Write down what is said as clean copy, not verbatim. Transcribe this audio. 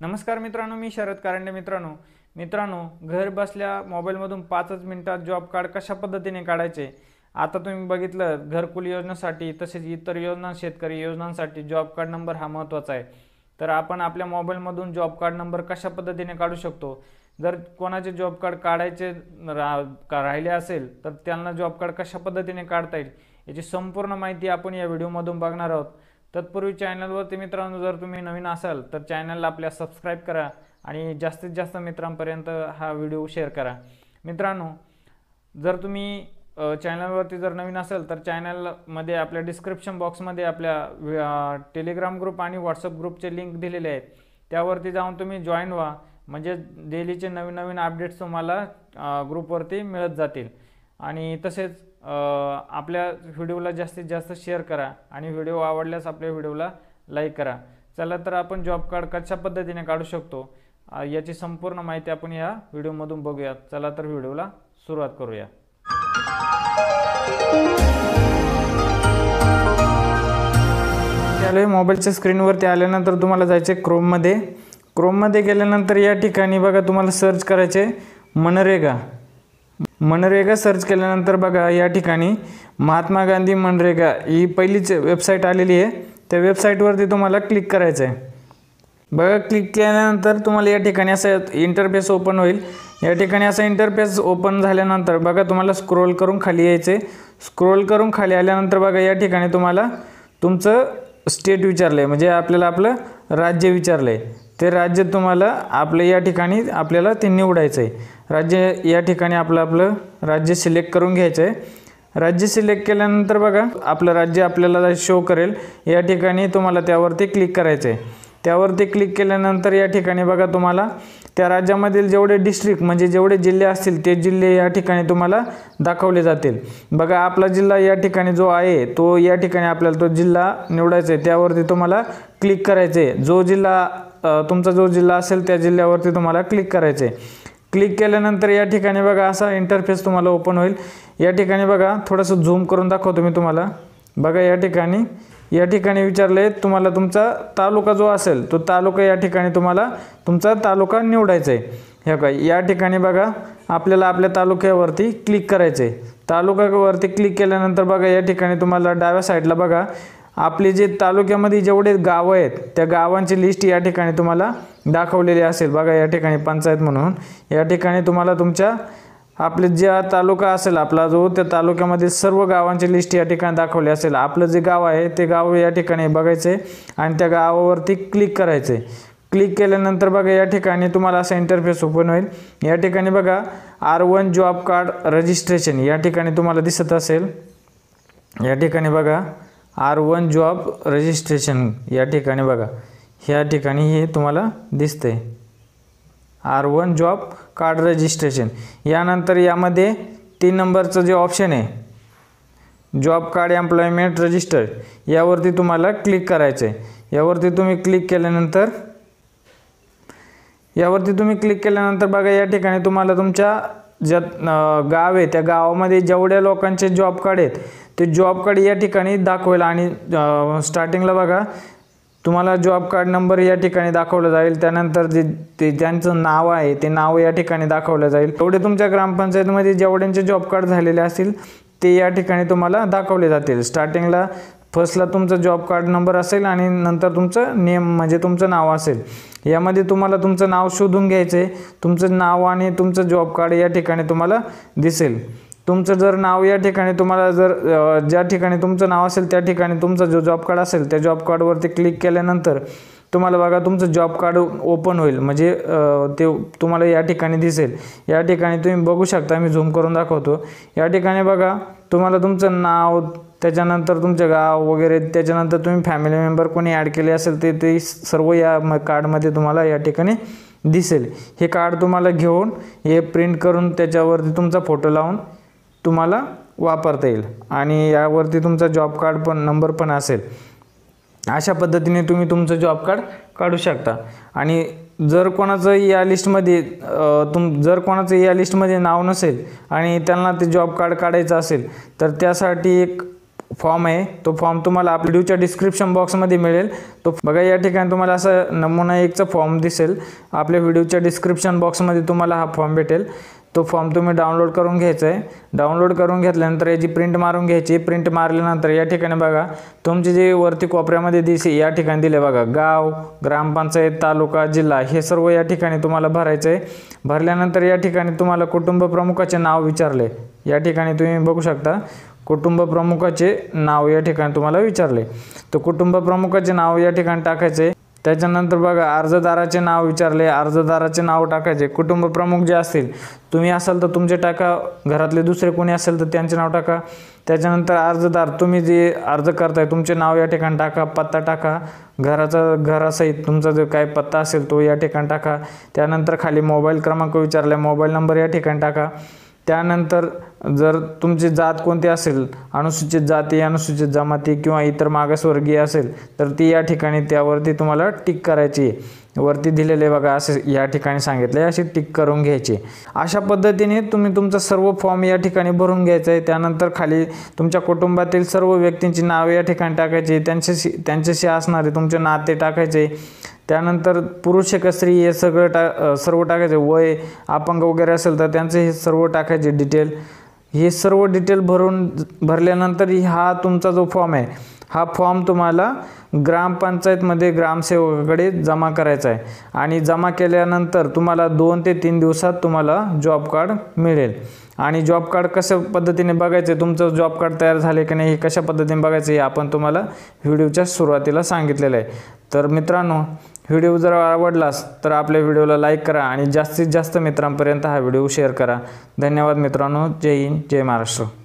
नमस्कार मित्रांनो, मी शरद कारंडे. मित्रांनो घर बसल्या मोबाईलमधून 5च मिनिटात जॉब कार्ड कशा पद्धतीने काढायचे. आता तुम्ही बघितलं, घरकुल योजनेसाठी तसेच इतर योजना, शेतकरी योजनांसाठी जॉब कार्ड नंबर हा महत्त्वाचा आहे. तर आपण आपल्या मोबाईलमधून जॉब कार्ड नंबर कशा पद्धतीने काढू शकतो. जर कोणाचे जॉब कार्ड काढायचे राहिले असेल तर त्यांना जॉब कार्ड कशा पद्धतीने काढता येईल याची संपूर्ण माहिती आपण या व्हिडिओमधून बघणार आहोत. तत्पूर्वी चॅनलवरती मित्रांनो जर तुम्ही नवीन असाल तर चॅनलला आपल्या सबस्क्राईब करा आणि जास्तीत जास्त मित्रांपर्यंत हा व्हिडिओ शेअर करा. मित्रांनो, जर तुम्ही चॅनलवरती जर नवीन असाल तर चॅनलमध्ये आपल्या डिस्क्रिप्शन बॉक्समध्ये आपल्या टेलिग्राम ग्रुप आणि व्हॉट्सअप ग्रुपचे लिंक दिलेले आहेत. त्यावरती जाऊन तुम्ही जॉईन व्हा, म्हणजे डेलीचे नवीन नवीन अपडेट्स तुम्हाला ग्रुपवरती मिळत जातील. आणि तसेच आपल्या व्हिडिओला जास्तीत जास्त शेअर करा आणि व्हिडिओ आवडल्यास आपल्या व्हिडिओला लाईक करा. चला तर आपण जॉब कार्ड कशा पद्धतीने काढू शकतो याची संपूर्ण माहिती आपण या व्हिडिओमधून बघूया. चला तर व्हिडिओला सुरुवात करूया. त्याला मोबाईलच्या स्क्रीनवरती आल्यानंतर तुम्हाला जायचे क्रोममध्ये गेल्यानंतर या ठिकाणी बघा तुम्हाला सर्च करायचे मनरेगा सर्च केल्यानंतर बघा या ठिकाणी महात्मा गांधी मनरेगा ही पहिलीच वेबसाईट आलेली आहे. त्या वेबसाईटवरती तुम्हाला क्लिक करायचं आहे. बघा क्लिक केल्यानंतर तुम्हाला या ठिकाणी असं इंटरफेस ओपन होईल. या ठिकाणी असं इंटरफेस ओपन झाल्यानंतर बघा तुम्हाला स्क्रोल करून खाली यायचे. स्क्रोल करून खाली आल्यानंतर बघा या ठिकाणी तुम्हाला तुमचं स्टेट विचारलं आहे, म्हणजे आपल्याला आपलं राज्य विचारलं आहे. ते राज्य तुम्हाला आपलं या ठिकाणी आपल्याला ते निवडायचं आहे. राज्य या ठिकाणी आपलं राज्य सिलेक्ट करून घ्यायचं आहे. राज्य सिलेक्ट केल्यानंतर बघा आपलं राज्य आपल्याला शो करेल. या ठिकाणी तुम्हाला त्यावरती क्लिक करायचं आहे. त्यावरती क्लिक केल्यानंतर या ठिकाणी बघा तुम्हाला त्या राज्यामधील जेवढे डिस्ट्रिक्ट म्हणजे जेवढे जिल्हे असतील ते जिल्हे या ठिकाणी तुम्हाला दाखवले जातील. बघा आपला जिल्हा या ठिकाणी जो आहे तो या ठिकाणी आपल्याला तो जिल्हा निवडायचा आहे. त्यावरती तुम्हाला क्लिक करायचे आहे. तुमचा जो जिल्हा असेल त्या जिल्ह्यावरती तुम्हाला क्लिक करायचे आहे. क्लिक केल्यानंतर या ठिकाणी बघा असा इंटरफेस तुम्हाला ओपन होईल. या ठिकाणी बघा थोडंसं झूम करून दाखवतो मी तुम्हाला. बघा या ठिकाणी विचारले तुम्हाला तुमचा तालुका जो असेल तो तालुका या ठिकाणी तुम्हाला तुमचा तालुका निवडायचा आहे. हे काय या ठिकाणी बघा आपल्याला आपल्या तालुक्यावरती क्लिक करायचं आहे. तालुक्यावरती क्लिक केल्यानंतर बघा या ठिकाणी तुम्हाला डाव्या साईडला बघा आपले जे तालुक्यामध्ये जेवढे गावं आहेत त्या गावांची लिस्ट या ठिकाणी तुम्हाला दाखवलेली असेल. बघा या ठिकाणी पंचायत म्हणून या ठिकाणी तुम्हाला तुमच्या आपले जे तालुका असेल आपला जो त्या तालुक्यामध्ये सर्व गावांची लिस्ट या ठिकाणी दाखवली असेल. आपलं जे गाव आहे ते गाव या ठिकाणी बघायचं आहे आणि त्या गावावरती क्लिक करायचं आहे. क्लिक केल्यानंतर बघा या ठिकाणी तुम्हाला असा इंटरफेस ओपन होईल. या ठिकाणी बघा R1 जॉब कार्ड रजिस्ट्रेशन या ठिकाणी तुम्हाला दिसत असेल. या ठिकाणी बघा R1 जॉब रजिस्ट्रेशन या ठिकाणी बघा ह्या ठिकाणी हे तुम्हाला दिसतंय R1 जॉब कार्ड रजिस्ट्रेशन. यानंतर यामध्ये 3 नंबरचं जे ऑप्शन आहे जॉब कार्ड एम्प्लॉयमेंट रजिस्टर यावरती तुम्हाला क्लिक करायचं आहे. यावरती तुम्ही क्लिक केल्यानंतर बघा या ठिकाणी तुम्हाला तुमच्या ज्या गाव आहे त्या गावामध्ये जेवढ्या लोकांचे जॉब कार्ड आहेत ते जॉब कार्ड या ठिकाणी दाखवेल. आणि स्टार्टिंगला बघा तुम्हाला जॉब कार्ड नंबर या ठिकाणी दाखवला जाईल. त्यानंतर ते ज्यांचं नाव आहे ते नाव या ठिकाणी दाखवलं जाईल. एवढे तुमच्या ग्रामपंचायतीमध्ये जेवढ्यांचे जॉब कार्ड झालेले असतील ते या ठिकाणी तुम्हाला दाखवले जातील. स्टार्टिंगला फर्स्टला तुमचा जॉब कार्ड नंबर असेल आणि नंतर तुमचं नेम म्हणजे तुमचं नाव असेल. यामध्ये तुम्हाला तुमचं नाव शोधून घ्यायचं आहे. तुमचं नाव आणि तुमचं जॉब कार्ड या ठिकाणी तुम्हाला दिसेल. तुमचं जर नाव या ठिकाणी तुम्हाला जर ज्या ठिकाणी तुमचं नाव असेल त्या ठिकाणी तुमचं जो जॉब कार्ड असेल त्या जॉब कार्डवरती क्लिक केल्यानंतर तुम्हाला बघा तुमचं जॉब कार्ड ओपन होईल, म्हणजे ते तुम्हाला या ठिकाणी दिसेल. या ठिकाणी तुम्ही बघू शकता, मी झूम करून दाखवतो. या ठिकाणी बघा तुम्हाला तुमचं नाव, त्याच्यानंतर तुमचं गाव वगैरे, त्याच्यानंतर तुम्ही फॅमिली मेंबर कोणी ॲड केले असेल ते सर्व या कार्डमध्ये तुम्हाला या ठिकाणी दिसेल. हे कार्ड तुम्हाला घेऊन हे प्रिंट करून त्याच्यावरती तुमचा फोटो लावून तुम्हाला वापरता येईल आणि यावरती तुमचा जॉब कार्ड नंबर पण असेल. अशा पद्धतीने तुम्ही तुमचं जॉब कार्ड काढू शकता. आणि जर कोणाचं या लिस्टमध्ये नाव नसेल आणि त्यांना ते जॉब कार्ड काढायचं असेल तर त्यासाठी एक फॉर्म आहे तो फॉर्म तुम्हाला आपल्या व्हिडिओच्या डिस्क्रिप्शन बॉक्समध्ये मिळेल. तो बघा या ठिकाणी तुम्हाला असं नमुना एकचा फॉर्म दिसेल. आपल्या व्हिडिओच्या डिस्क्रिप्शन बॉक्समध्ये तुम्हाला हा फॉर्म भेटेल. तो फॉर्म तुम्ही डाउनलोड करून घ्यायचा आहे. डाउनलोड करून घेतल्यानंतर याची प्रिंट मारून घ्यायची. प्रिंट मारल्यानंतर या ठिकाणी बघा तुमचे जे वरती कोपऱ्यामध्ये दिसे या ठिकाणी दिले बघा गाव, ग्रामपंचायत, तालुका, जिल्हा हे सर्व या ठिकाणी तुम्हाला भरायचं आहे. भरल्यानंतर या ठिकाणी तुम्हाला कुटुंब प्रमुखाचे नाव विचारले. या ठिकाणी तुम्ही बघू शकता कुटुंब प्रमुखाचे नाव या ठिकाणी तुम्हाला विचारले. तर कुटुंब प्रमुखाचे नाव या ठिकाणी टाकायचे. त्याच्यानंतर बघा अर्जदाराचे नाव विचारले. अर्जदाराचे नाव टाकायचे. कुटुंब प्रमुख जे असतील तुम्ही असाल तर तुमचे टाका, घरातले दुसरे कोणी असेल तर त्यांचे नाव टाका. त्याच्यानंतर अर्जदार तुम्ही जे अर्ज करताय तुमचे नाव या ठिकाणी टाका. पत्ता टाका, घरासहित तुमचा जो काय पत्ता असेल तो या ठिकाणी टाका. त्यानंतर खाली मोबाईल क्रमांक विचारला, मोबाईल नंबर या ठिकाणी टाका. त्यानंतर जर तुमची जात कोणती असेल, अनुसूचित जाती, अनुसूचित जमाती किंवा इतर मागासवर्गीय असेल तर ती या ठिकाणी त्यावरती तुम्हाला टिक करायची आहे. वरती दिलेले बघा असे या ठिकाणी सांगितले अशी टिक करून घ्यायची. अशा पद्धतीने तुम्ही तुमचा सर्व फॉर्म या ठिकाणी भरून घ्यायचा आहे. त्यानंतर खाली तुमच्या कुटुंबातील सर्व व्यक्तींची नावे या ठिकाणी टाकायची. त्यांच्याशी असणारे तुमचे नाते टाकायचे. त्यानंतर पुरुष का स्त्री हे सगळं सर्व टाकायचे. वय, अपंग वगैरे असेल तर त्यांचे हे सर्व टाकायचे डिटेल. हे सर्व डिटेल भरल्यानंतर हा तुमचा जो फॉर्म आहे हा फॉर्म तुम्हाला ग्रामपंचायतमध्ये ग्रामसेवकाकडे जमा करायचा आहे. आणि जमा केल्यानंतर तुम्हाला 2 ते 3 दिवसात तुम्हाला जॉब कार्ड मिळेल. आणि जॉब कार्ड कशा पद्धतीने बघायचे, तुमचं जॉब कार्ड तयार झाले की नाही हे कशा पद्धतीने बघायचे हे आपण तुम्हाला व्हिडिओच्या सुरुवातीला सांगितलेलं आहे. तर मित्रांनो व्हिडिओ जर आवडलास तर आपल्या व्हिडिओला लाईक करा आणि जास्तीत जास्त मित्रांपर्यंत हा व्हिडिओ शेअर करा. धन्यवाद मित्रांनो. जय हिंद, जय महाराष्ट्र.